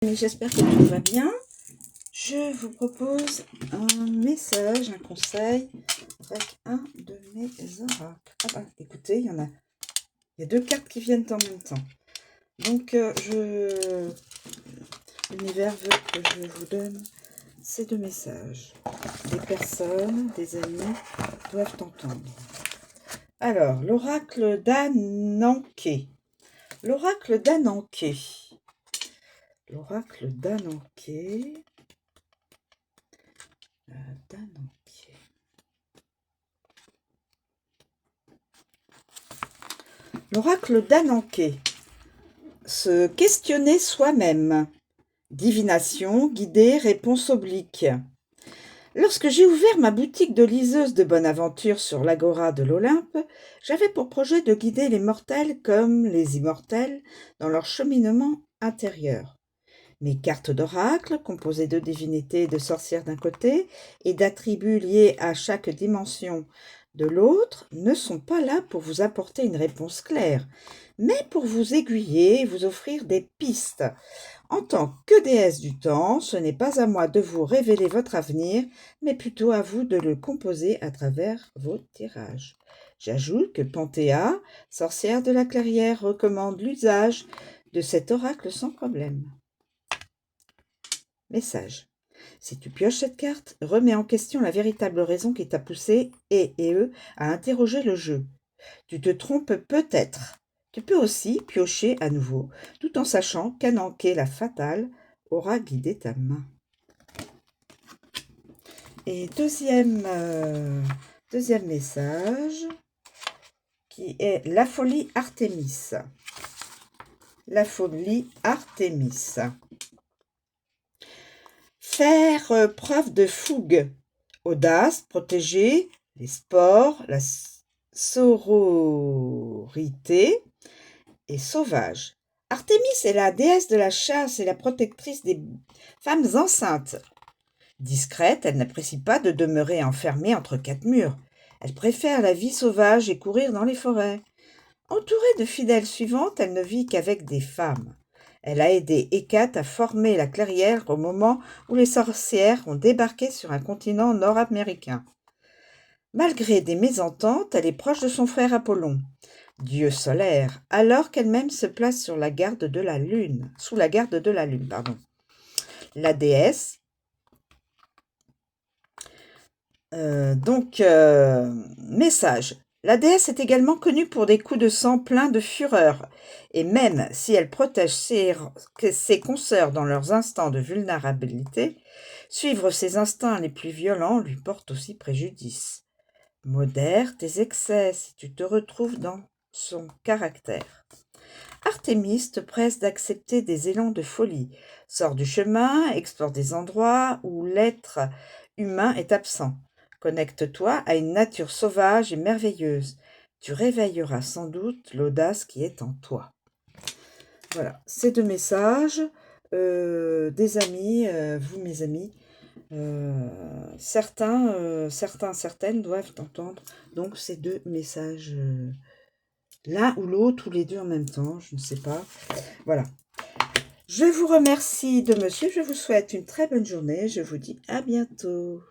J'espère que tout va bien. Je vous propose un message, un conseil avec un de mes oracles. Ah bah, écoutez, il y a deux cartes qui viennent en même temps. Donc, l'univers veut que je vous donne ces deux messages. Des personnes, des amis doivent entendre. Alors, l'oracle d'Ananké. L'oracle d'Ananké. L'oracle d'Ananké. L'oracle d'Ananké. Se questionner soi-même. Divination, guidée, réponse oblique. Lorsque j'ai ouvert ma boutique de liseuse de bonne aventure sur l'agora de l'Olympe, j'avais pour projet de guider les mortels comme les immortels dans leur cheminement intérieur. Mes cartes d'oracle, composées de divinités et de sorcières d'un côté et d'attributs liés à chaque dimension de l'autre, ne sont pas là pour vous apporter une réponse claire, mais pour vous aiguiller et vous offrir des pistes. En tant que déesse du temps, ce n'est pas à moi de vous révéler votre avenir, mais plutôt à vous de le composer à travers vos tirages. J'ajoute que Panthéa, sorcière de la clairière, recommande l'usage de cet oracle sans problème. Message. Si tu pioches cette carte, remets en question la véritable raison qui t'a poussé et eux à interroger le jeu. Tu te trompes peut-être. Tu peux aussi piocher à nouveau, tout en sachant qu'Ananké la fatale aura guidé ta main. Et deuxième message, qui est la folie Artémis. La folie Artémis. Faire preuve de fougue, audace, protéger les sports, la sororité et sauvage. Artémis est la déesse de la chasse et la protectrice des femmes enceintes. Discrète, elle n'apprécie pas de demeurer enfermée entre quatre murs. Elle préfère la vie sauvage et courir dans les forêts. Entourée de fidèles suivantes, elle ne vit qu'avec des femmes. Elle a aidé Hécate à former la clairière au moment où les sorcières ont débarqué sur un continent nord-américain. Malgré des mésententes, elle est proche de son frère Apollon, dieu solaire, alors qu'elle-même se place sous la garde de la lune. La déesse. Message. La déesse est également connue pour des coups de sang pleins de fureur, et même si elle protège ses consoeurs dans leurs instants de vulnérabilité, suivre ses instincts les plus violents lui porte aussi préjudice. Modère tes excès si tu te retrouves dans son caractère. Artémis te presse d'accepter des élans de folie, sors du chemin, explore des endroits où l'être humain est absent. Connecte-toi à une nature sauvage et merveilleuse. Tu réveilleras sans doute l'audace qui est en toi. Voilà, ces deux messages des amis, vous mes amis. Certaines doivent entendre donc ces deux messages, l'un ou l'autre, ou les deux en même temps, je ne sais pas. Voilà. Je vous remercie de me suivre, je vous souhaite une très bonne journée, je vous dis à bientôt.